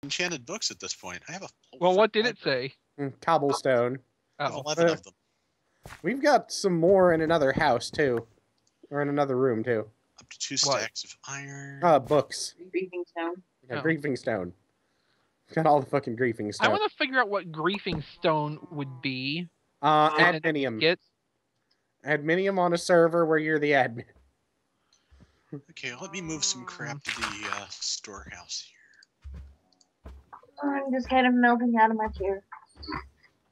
enchanted books at this point. I have a Well, what did it say? Cobblestone. I have Oh. 11 of them. We've got some more in another house, too. Or in another room, too. Up to 2 stacks of iron. Books. Griefing stone. Yeah, griefing stone. Got all the fucking griefing stone. I want to figure out what griefing stone would be. Adminium. Adminium on a server where you're the admin. Okay, let me move some crap to the storehouse here. I'm just kind of melting out of my chair.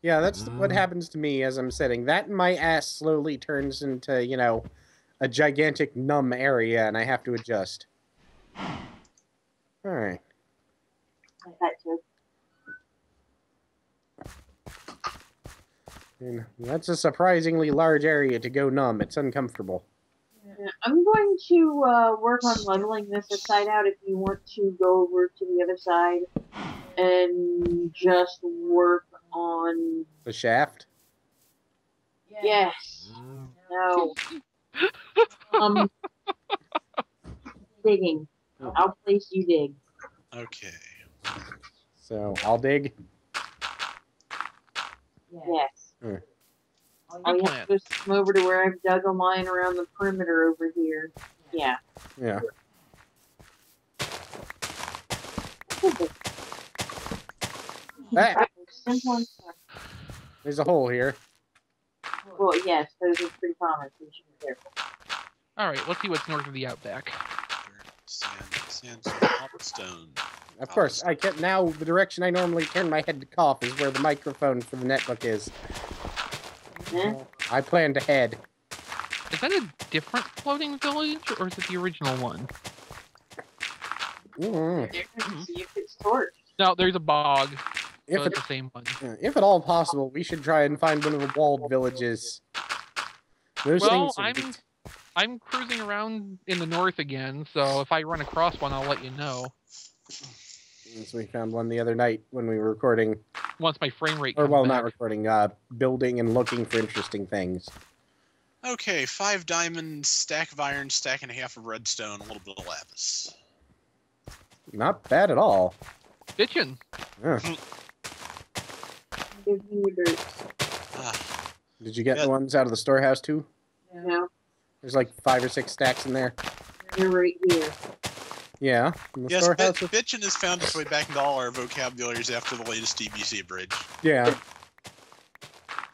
Yeah, that's what happens to me as I'm sitting. That and my ass slowly turns into, you know, a gigantic numb area, and I have to adjust. Alright. And that's a surprisingly large area to go numb. It's uncomfortable. Yeah, I'm going to work on leveling this side out if you want to go over to the other side and just work on... The shaft? Yes. No. Digging. I'll place you dig. Okay. So, I'll dig? Yes. All you have to do is come over to where I've dug a line around the perimeter over here. Yeah. Yeah. There's a hole here. Well, yes, those are pretty common, so you should be careful. Alright, let's see what's north of the Outback. Sand, cobblestone. Of course, I can now. The direction I normally turn my head to cough is where the microphone for the netbook is. I planned ahead. Is that a different floating village, or is it the original one? It's torched. No, there's a bog. If it's the same one. If at all possible, we should try and find one of the walled villages. Those well, things I'm cruising around in the north again, so if I run across one, I'll let you know. So we found one the other night when we were recording. Once my frame rate comes back. Not recording, building and looking for interesting things. Okay, 5 diamonds, stack of iron, stack and a half of redstone, a little bit of lapis. Not bad at all. Bitchin'. Yeah. Give me your dirt. Did you get the ones out of the storehouse too? No. There's like 5 or 6 stacks in there. You're right here. Yeah. Yes, bitchin' has found its way back into all our vocabularies after the latest DBZ bridge. Yeah.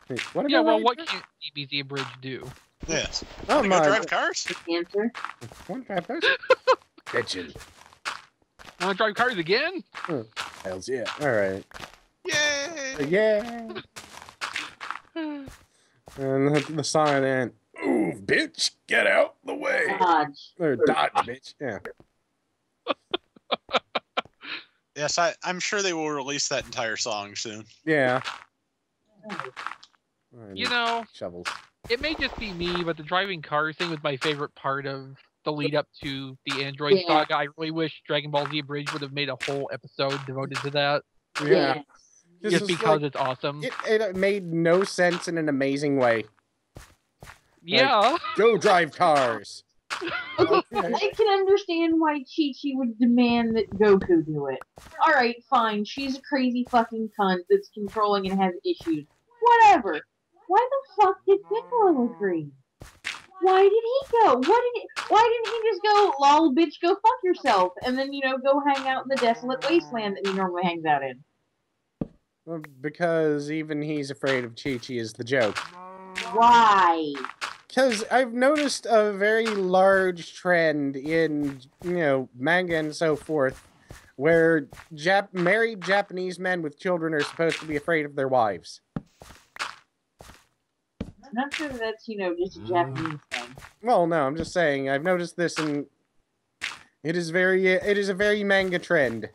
Wait, what what can DBZ bridge do? Yes. Oh my. Go drive cars? Answer. Want to drive cars? Bitchin'. Want to drive cars again? Hells yeah. Alright. Yay! Yeah! And the sign and move, bitch! Get out the way! Dodge. Or dodge, bitch. Yeah. Yes, I'm sure they will release that entire song soon. Yeah. You know, shovels. It may just be me, but the driving cars thing was my favorite part of the lead up to the Android saga. I really wish Dragon Ball Z Bridge would have made a whole episode devoted to that. Yeah. Just because it's awesome. It made no sense in an amazing way. Yeah. Like, go drive cars. Okay, I can understand why Chi-Chi would demand that Goku do it. Alright, fine. She's a crazy fucking cunt that's controlling and has issues. Whatever. Why the fuck did Piccolo agree? Why did he go? Why didn't he just go, lol, bitch, go fuck yourself, and then, you know, go hang out in the desolate wasteland that he normally hangs out in? Well, because even he's afraid of Chi-Chi is the joke. Why? Because I've noticed a very large trend in, you know, manga and so forth, where married Japanese men with children are supposed to be afraid of their wives. I'm not sure that's, you know, just a Japanese thing. Well, no, I'm just saying, I've noticed this, and it is a very manga trend.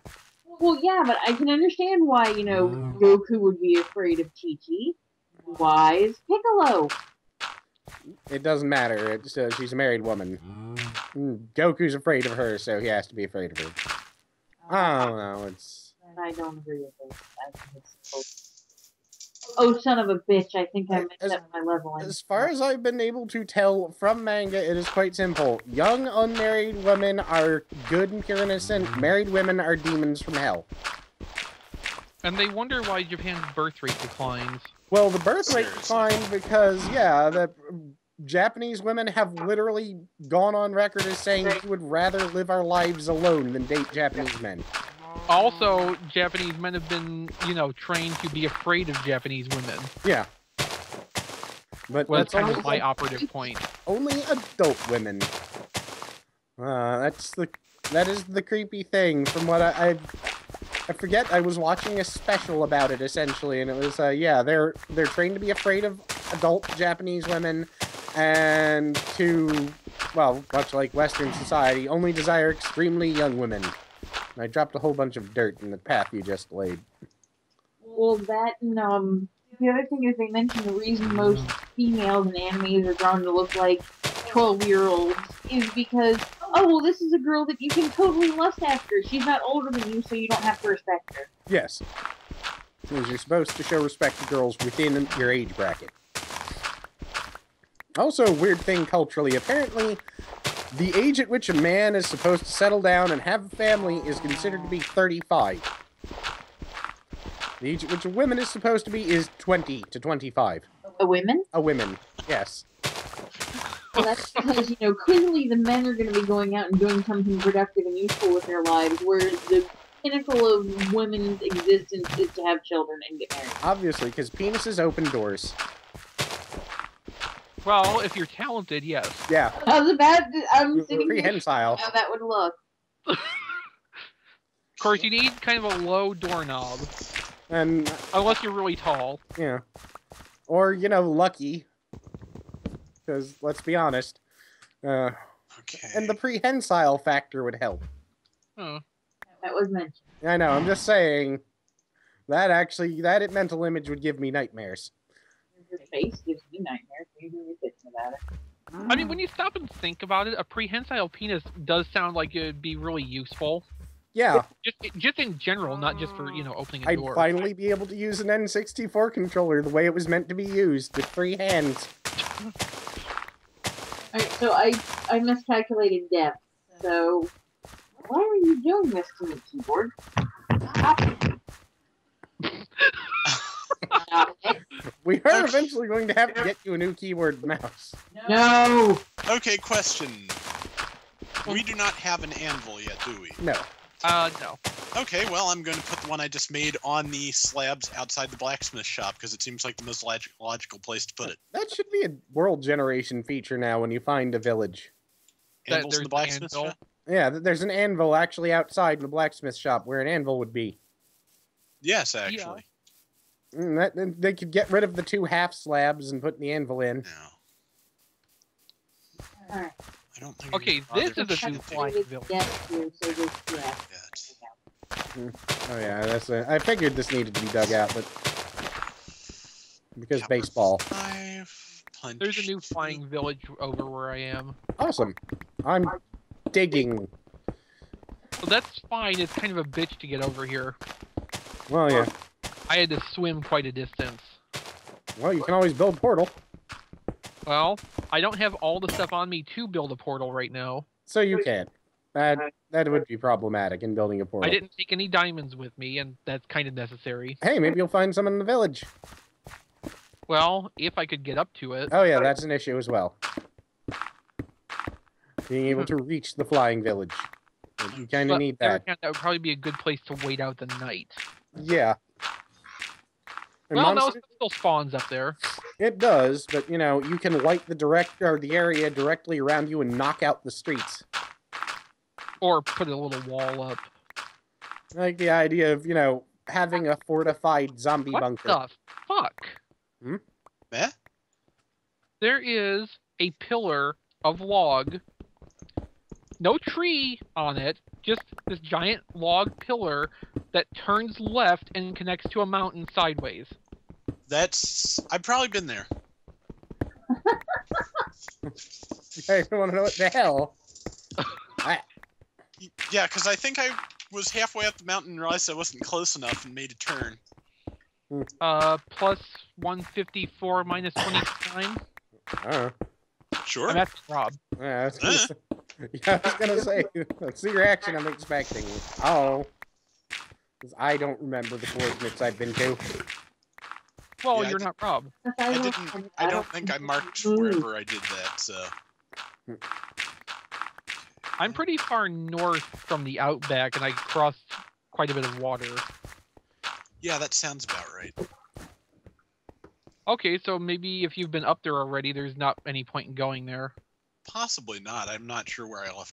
Well, yeah, but I can understand why, you know, Goku would be afraid of Chi-Chi. Why is Piccolo? It doesn't matter. She's a married woman. Goku's afraid of her, so he has to be afraid of her. I don't know. I don't agree with this. I think it's oh, son of a bitch. I think I messed up my leveling. As far as I've been able to tell from manga, it is quite simple. Young, unmarried women are good and pure innocent. Married women are demons from hell. And they wonder why Japan's birth rate declines. Well, the birth rate Seriously. declined because, yeah, the Japanese women have literally gone on record as saying we would rather live our lives alone than date Japanese men. Also, Japanese men have been, trained to be afraid of Japanese women. Yeah. But Well, that's that's kind only, of my operative point. only adult women. That is the creepy thing from what I forget. I was watching a special about it essentially, and it was yeah, they're trained to be afraid of adult Japanese women, and to, well, much like Western society, only desire extremely young women. And I dropped a whole bunch of dirt in the path you just laid. Well, that and the other thing is they mentioned the reason most females in animes are drawn to look like 12-year-olds is because, oh, well, this is a girl that you can totally lust after. She's not older than you, so you don't have to respect her. Yes. Because you're supposed to show respect to girls within your age bracket. Also, a weird thing culturally, apparently, the age at which a man is supposed to settle down and have a family is considered to be 35. The age at which a woman is supposed to be is 20 to 25. A women? A woman, yes. Well, that's because, clearly the men are going to be going out and doing something productive and useful with their lives, whereas the pinnacle of women's existence is to have children and get married. Obviously, because penises open doors. Well, if you're talented, yes. Yeah. I'm sitting here Prehensile. how that would look. Of course, you need kind of a low doorknob. And, Unless you're really tall. yeah. Or, lucky. Because, let's be honest. Okay. And the prehensile factor would help. Oh. That was mentioned. I know, I'm just saying. That mental image would give me nightmares. Your face gives me nightmares. You're really thinking about it. I mean, when you stop and think about it, a prehensile penis does sound like it would be really useful. Yeah, Just in general, not just for, opening a I'd door. finally be able to use an N64 controller the way it was meant to be used, with 3 hands. Alright, so I miscalculated depth. So, why are you doing this to me, keyboard? Stop it. Stop it. We are eventually going to have to get you a new keyboard and mouse. No! Okay, question. We do not have an anvil yet, do we? No. No. Okay, well, I'm going to put the one I just made on the slabs outside the blacksmith shop, because it seems like the most logical place to put it. That should be a world generation feature now when you find a village. Anvils in there's the blacksmith the anvil. shop? Yeah, there's an anvil actually outside in the blacksmith shop where an anvil would be. Yes, actually. They could get rid of the 2 half slabs and put the anvil in. No. Alright. I don't think. Okay, this is a new flying village. Depth here, so this, yeah. Oh yeah, I figured this needed to be dug out, but because baseball. 5, punch. There's a new flying village over where I am. Awesome. I'm digging. Well, that's fine. It's kind of a bitch to get over here. Well, yeah. I had to swim quite a distance. Well, you can always build portal. Well, I don't have all the stuff on me to build a portal right now. So you can. That would be problematic in building a portal. I didn't take any diamonds with me, and that's kind of necessary. Hey, maybe you'll find some in the village. Well, if I could get up to it. Oh yeah, that's an issue as well. Being able to reach the flying village. You kind of need that. That would probably be a good place to wait out the night. Yeah. And Well, no, it still spawns up there. It does, but you can light the area directly around you and knock out the streets. Or put a little wall up. I like the idea of, having a fortified zombie bunker. What the fuck? Eh? There is a pillar of log. No tree on it, just this giant log pillar that turns left and connects to a mountain sideways. I've probably been there. I don't want to know what the hell. Yeah, because I think I was halfway up the mountain and realized I wasn't close enough and made a turn. Plus 154 minus 29. Sure. I'm asking Rob. Yeah, I was gonna say, that's the reaction I'm expecting. Oh. 'Cause I don't remember the coordinates I've been to. Well, Yeah, you're not Rob. I don't think I marked wherever I did that, so. I'm pretty far north from the Outback, and I crossed quite a bit of water. Yeah, that sounds about right. Okay, so maybe if you've been up there already, there's not any point in going there. Possibly not. I'm not sure where I left